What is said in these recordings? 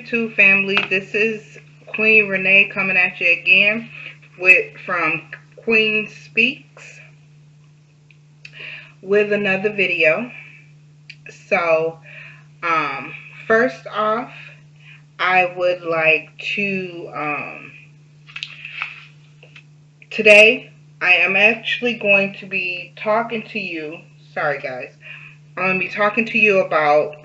YouTube family. This is Queen Renee coming at you again from Queen Speaks with another video. So, first off, I would like to today I am actually going to be talking to you. Sorry, guys. I'm going to be talking to you about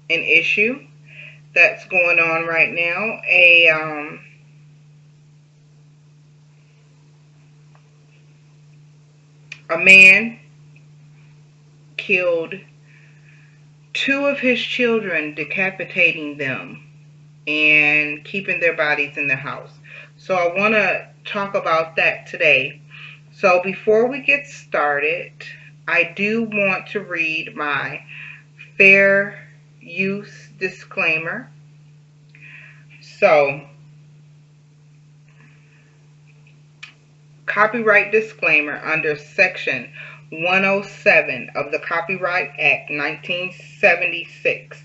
an issue that's going on right now. A man killed two of his children, decapitating them and keeping their bodies in the house. So I want to talk about that today. So before we get started, I do want to read my fair use disclaimer. So, copyright disclaimer under Section 107 of the Copyright Act 1976.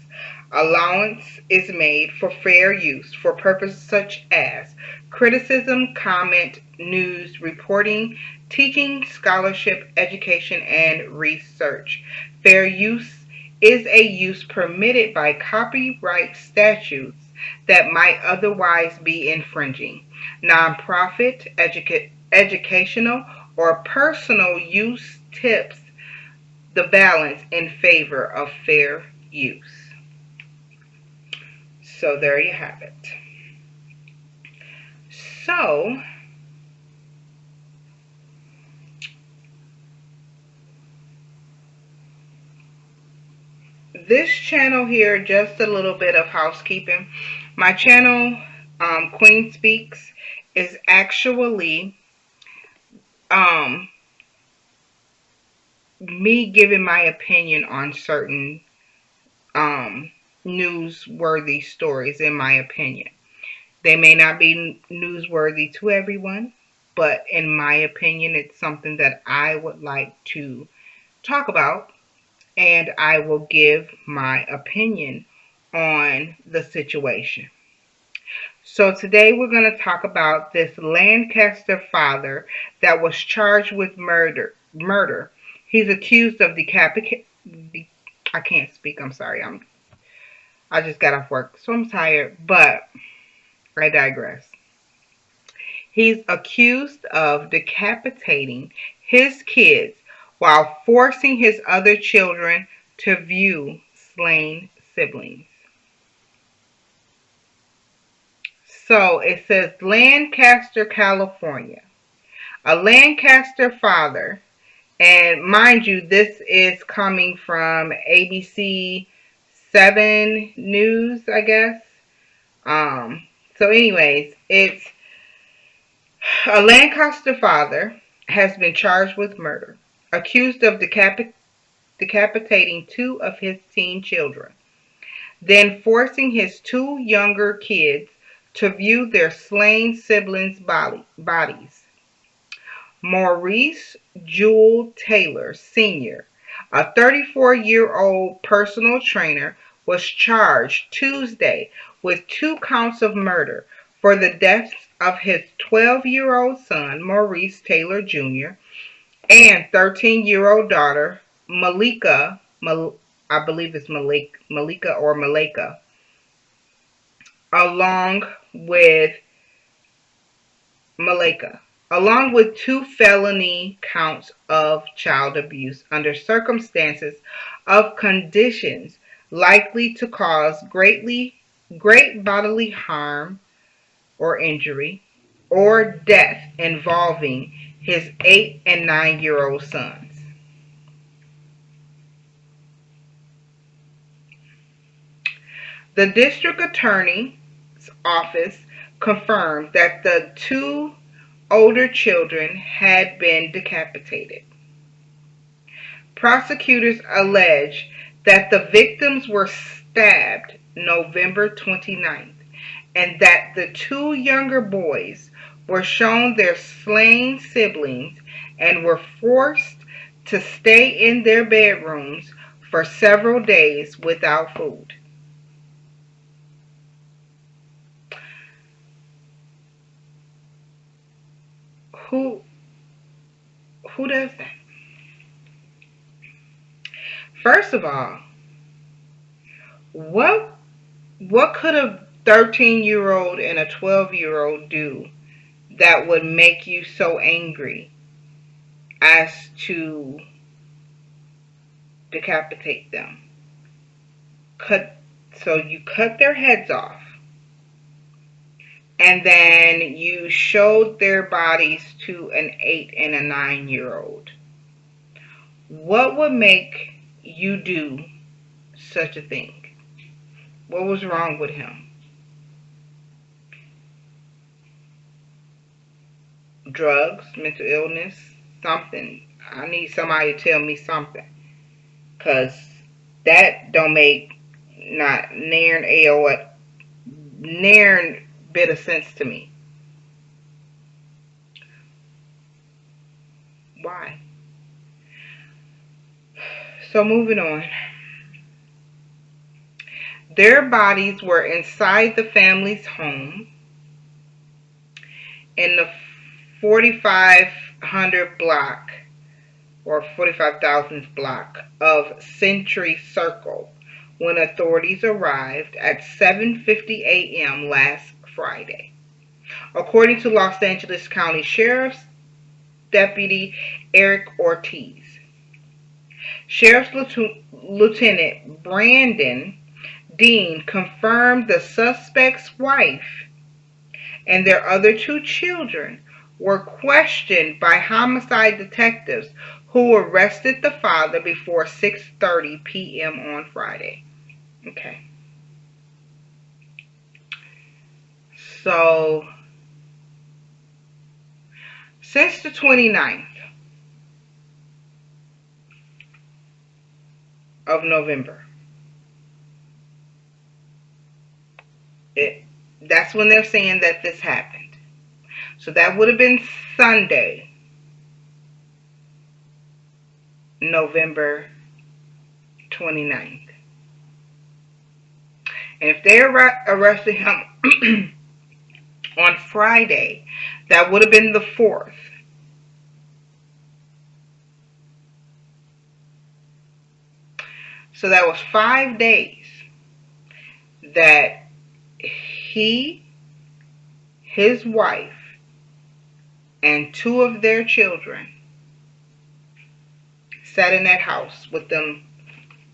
Allowance is made for fair use for purposes such as criticism, comment, news, reporting, teaching, scholarship, education, and research. Fair use is a use permitted by copyright statutes that might otherwise be infringing. Nonprofit, educational, or personal use tips the balance in favor of fair use. So there you have it. So, this channel here, just a little bit of housekeeping. My channel, Queen Speaks, is actually me giving my opinion on certain newsworthy stories, in my opinion. They may not be newsworthy to everyone, but in my opinion, it's something that I would like to talk about, and I will give my opinion on the situation. So today we're going to talk about this Lancaster father that was charged with murder. He's accused of I can't speak. I'm sorry. I just got off work, so I'm tired, but I digress. He's accused of decapitating his kids while forcing his other children to view slain siblings. So it says Lancaster, California. A Lancaster father, and mind you, this is coming from ABC 7 News, I guess. So anyways, it's a Lancaster father has been charged with murder, accused of decapitating two of his teen children, then forcing his two younger kids to view their slain siblings' bodies. Maurice Jewel Taylor Sr., a 34-year-old personal trainer, was charged Tuesday with 2 counts of murder for the deaths of his 12-year-old son, Maurice Taylor Jr., and 13-year-old daughter, Malika, I believe it's Malika or Malika, along with 2 felony counts of child abuse under circumstances of conditions likely to cause great bodily harm or injury or death involving his 8 and 9-year-old sons. The district attorney's office confirmed that the 2 older children had been decapitated. Prosecutors allege that the victims were stabbed November 29th and that the 2 younger boys were shown their slain siblings and were forced to stay in their bedrooms for several days without food. Who who does that? First of all, what what could a 13-year-old and a 12-year-old do that would make you so angry as to decapitate them? Cut so you cut their heads off, and then you showed their bodies to an 8 and a 9-year-old. What would make you do such a thing? What was wrong with him? Drugs, mental illness, something. I need somebody to tell me something. Because that don't make not nairn a what nairn bit of sense to me. Why? So moving on. Their bodies were inside the family's home in the 4500 block or 45,000th block of Century Circle when authorities arrived at 7:50 a.m. last Friday. According to Los Angeles County Sheriff's Deputy Eric Ortiz, Sheriff's Lieutenant Brandon Dean confirmed the suspect's wife and their other two children were questioned by homicide detectives who arrested the father before 6:30 p.m. on Friday. Okay. So, since the 29th of November, that's when they're saying that this happened. So that would have been Sunday, November 29th. And if they arrested him on Friday, that would have been the 4th. So that was 5 days that he, his wife, and two of their children sat in that house with them,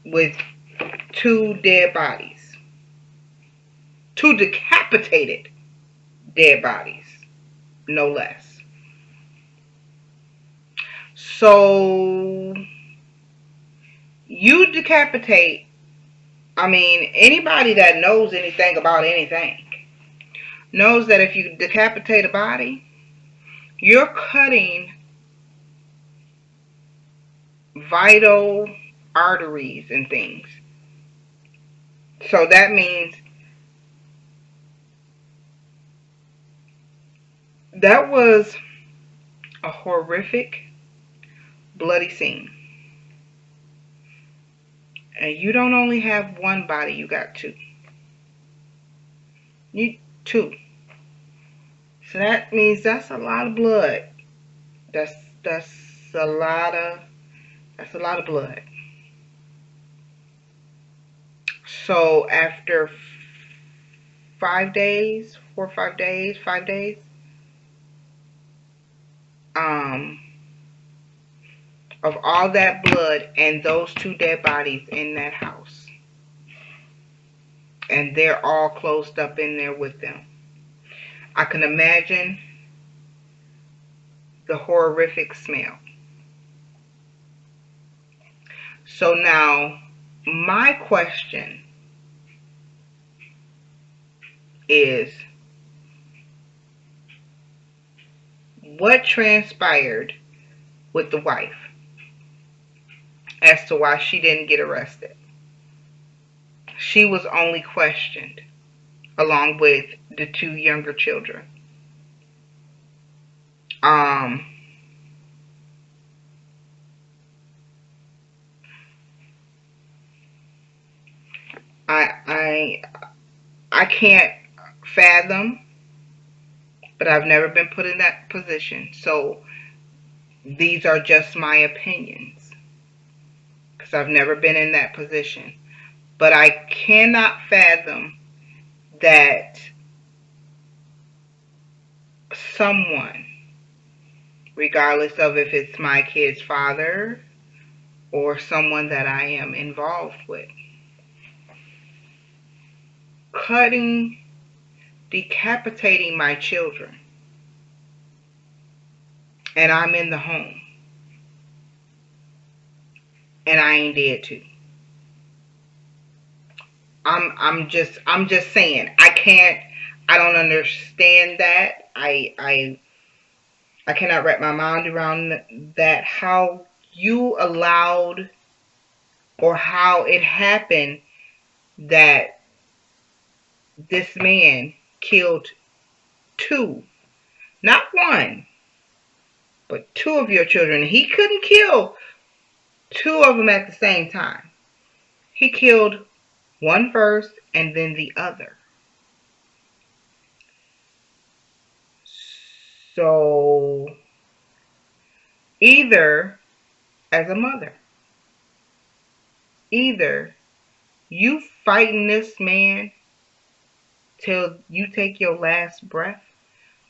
with two dead bodies. Two decapitated dead bodies, no less. So, you decapitate, anybody that knows anything about anything knows that if you decapitate a body, you're cutting vital arteries and things. So that means that was a horrific, bloody scene. And you don't only have one body, you got two. Two. So that means that's a lot of blood. That's a lot of blood. So after 5 days, 4 or 5 days, 5 days, of all that blood and those two dead bodies in that house, and they're all closed up in there with them, I can imagine the horrific smell. So now, my question is, what transpired with the wife as to why she didn't get arrested? She was only questioned along with the two younger children. I can't fathom, but I've never been put in that position. So these are just my opinions because I've never been in that position. But I cannot fathom that someone, regardless of if it's my kid's father or someone that I am involved with, cutting, decapitating my children, and I'm in the home, and I ain't dead too. I'm just saying I don't understand that. I cannot wrap my mind around that, how you allowed or how it happened that this man killed two, not one, but two of your children. He couldn't kill two of them at the same time. He killed one first and then the other. So either, as a mother, either you fighting this man till you take your last breath,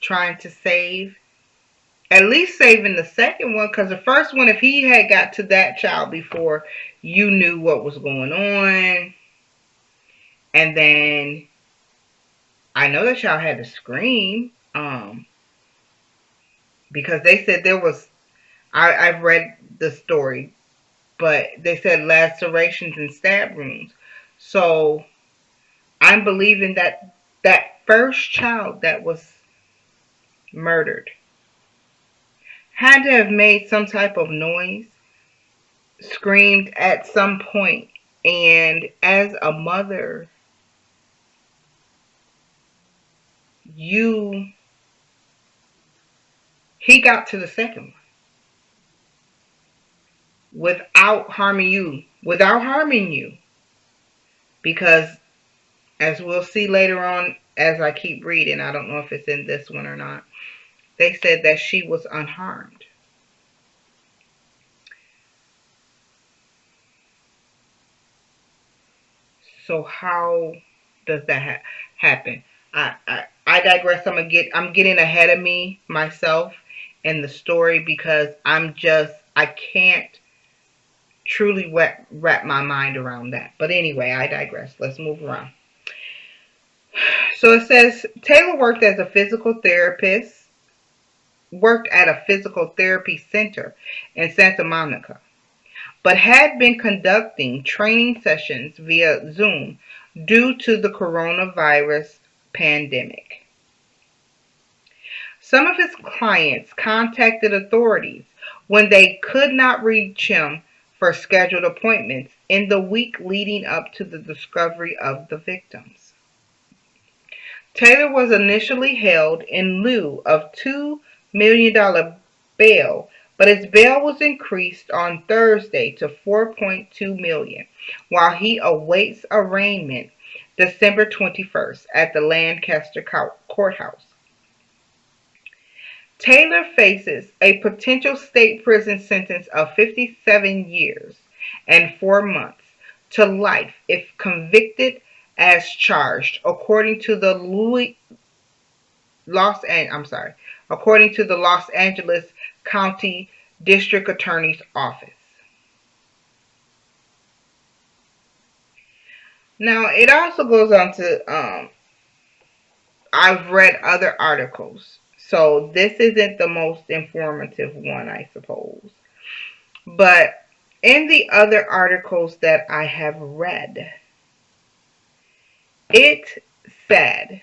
trying to save, at least saving the second one, because the first one, if he had got to that child before you knew what was going on, and then I know that child had to scream, because they said there was, I've read the story, but they said lacerations and stab wounds. So I'm believing that that first child that was murdered had to have made some type of noise, screamed at some point, and as a mother, you he got to the second one without harming you, because as we'll see later on, as I keep reading, I don't know if it's in this one or not, they said that she was unharmed. So how does that happen? I digress. I'm getting ahead of me myself in the story because I can't truly wrap my mind around that. But anyway, I digress. Let's move around. So it says Taylor worked at a physical therapy center in Santa Monica, but had been conducting training sessions via Zoom due to the coronavirus pandemic. Some of his clients contacted authorities when they could not reach him for scheduled appointments in the week leading up to the discovery of the victims. Taylor was initially held in lieu of $2 million bail, but his bail was increased on Thursday to $4.2 million while he awaits arraignment December 21st at the Lancaster courthouse. Taylor faces a potential state prison sentence of 57 years and 4 months to life if convicted as charged, according to the Los Angeles County District Attorney's Office. Now, it also goes on to, I've read other articles, so this isn't the most informative one, I suppose. But in the other articles that I have read, it said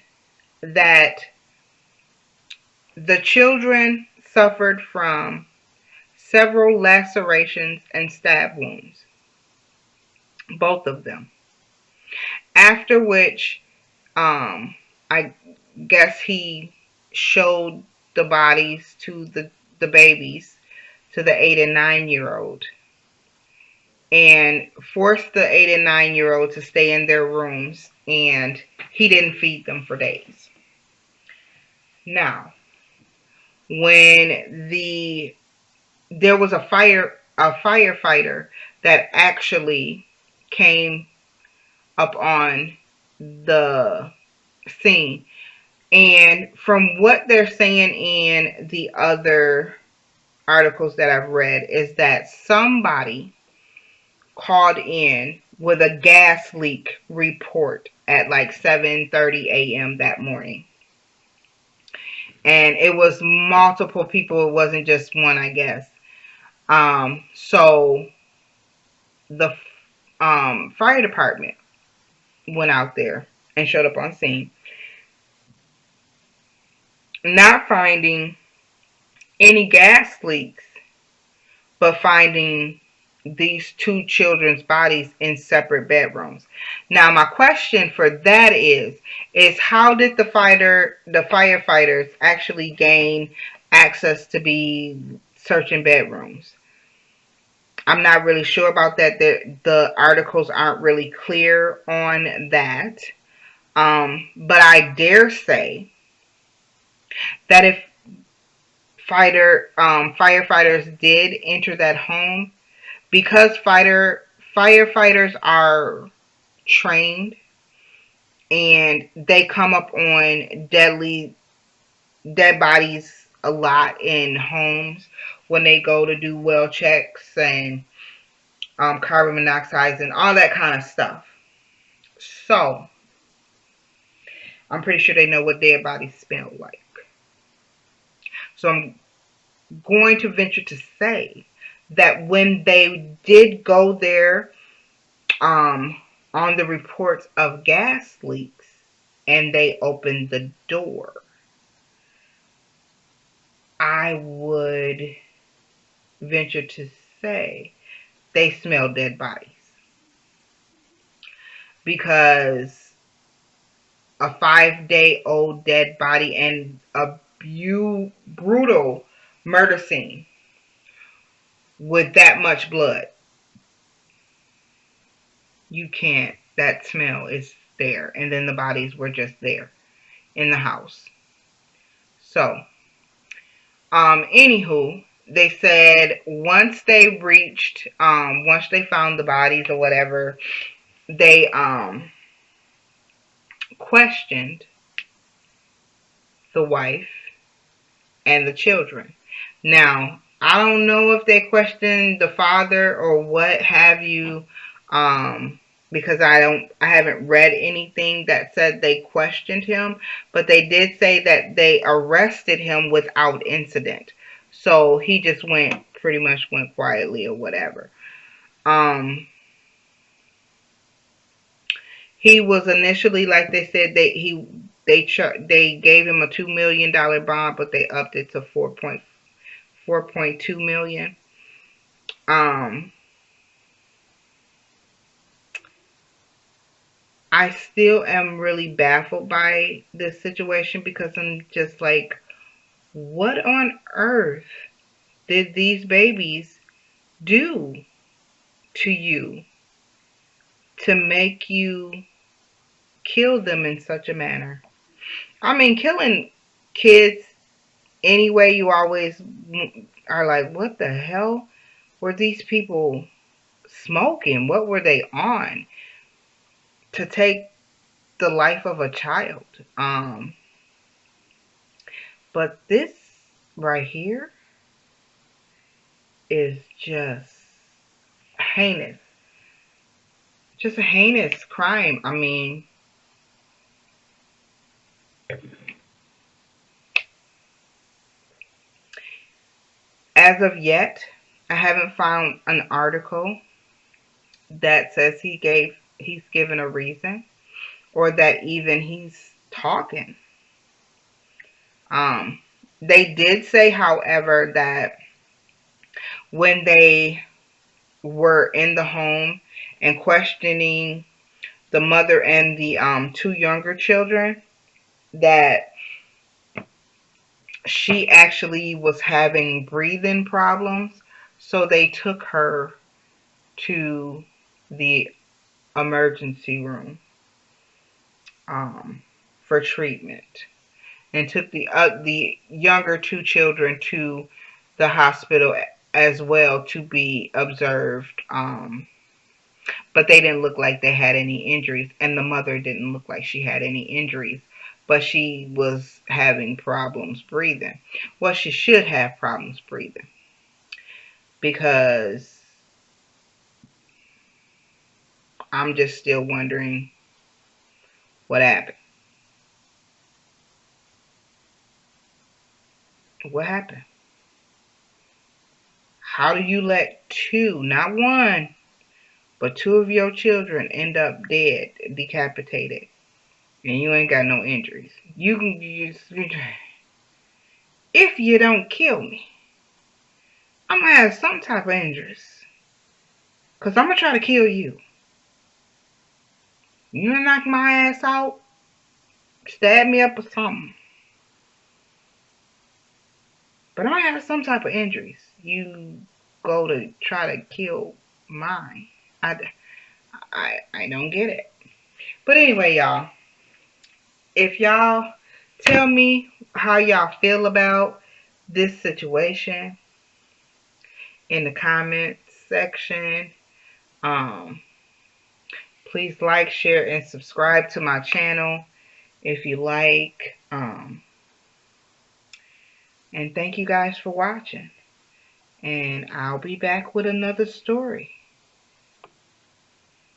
that the children suffered from several lacerations and stab wounds, both of them. After which, I guess he showed the bodies to the babies, to the 8 and 9-year-old, and forced the 8 and 9-year-old to stay in their rooms, and he didn't feed them for days. Now, when there was a firefighter that actually came up on the scene, and from what they're saying in the other articles that I've read, is that somebody called in with a gas leak report at like 7:30 a.m. that morning. And it was multiple people. It wasn't just one, I guess. So the fire department went out there and showed up on scene, not finding any gas leaks, but finding these two children's bodies in separate bedrooms. Now, my question for that is how did the firefighters actually gain access to be searching bedrooms? I'm not really sure about that. The articles aren't really clear on that. But I dare say that if firefighters did enter that home, because firefighters are trained and they come up on dead bodies a lot in homes when they go to do well checks and carbon monoxide and all that kind of stuff. So I'm pretty sure they know what dead bodies smell like. So I'm going to venture to say that when they did go there, on the reports of gas leaks, and they opened the door, I would venture to say they smell dead bodies, because a 5-day-old dead body and a brutal murder scene with that much blood, you can't. That smell is there, and then the bodies were just there in the house. So, anywho, they said once they found the bodies or whatever, they questioned the wife and the children. Now, I don't know if they questioned the father or what have you, because I haven't read anything that said they questioned him, but they did say that they arrested him without incident. So he just pretty much went quietly or whatever. He was initially, like they said, they gave him a $2 million bond, but they upped it to 4.2 million. I still am really baffled by this situation, because I'm just like, what on earth did these babies do to you to make you kill them in such a manner? I mean, killing kids anyway, you always are like, what the hell were these people smoking? What were they on to take the life of a child? But this right here is just heinous. Just a heinous crime. I mean, as of yet, I haven't found an article that says he's given a reason, or that even he's talking. They did say, however, that when they were in the home and questioning the mother and the two younger children, that she actually was having breathing problems, so they took her to the emergency room for treatment, and took the younger two children to the hospital as well to be observed. But they didn't look like they had any injuries, and the mother didn't look like she had any injuries, but she was having problems breathing. Well, she should have problems breathing because I'm just still wondering what happened. What happened? How do you let two, not one, but two of your children end up dead, decapitated, and you ain't got no injuries? If you don't kill me, I'm gonna have some type of injuries, cause I'm gonna try to kill you. You gonna knock my ass out, stab me up or something, but I'm gonna have some type of injuries. You go to try to kill mine. I don't get it. But anyway, y'all, if y'all tell me how y'all feel about this situation in the comments section. Um, please like, share, and subscribe to my channel if you like. And thank you guys for watching. And I'll be back with another story.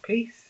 Peace.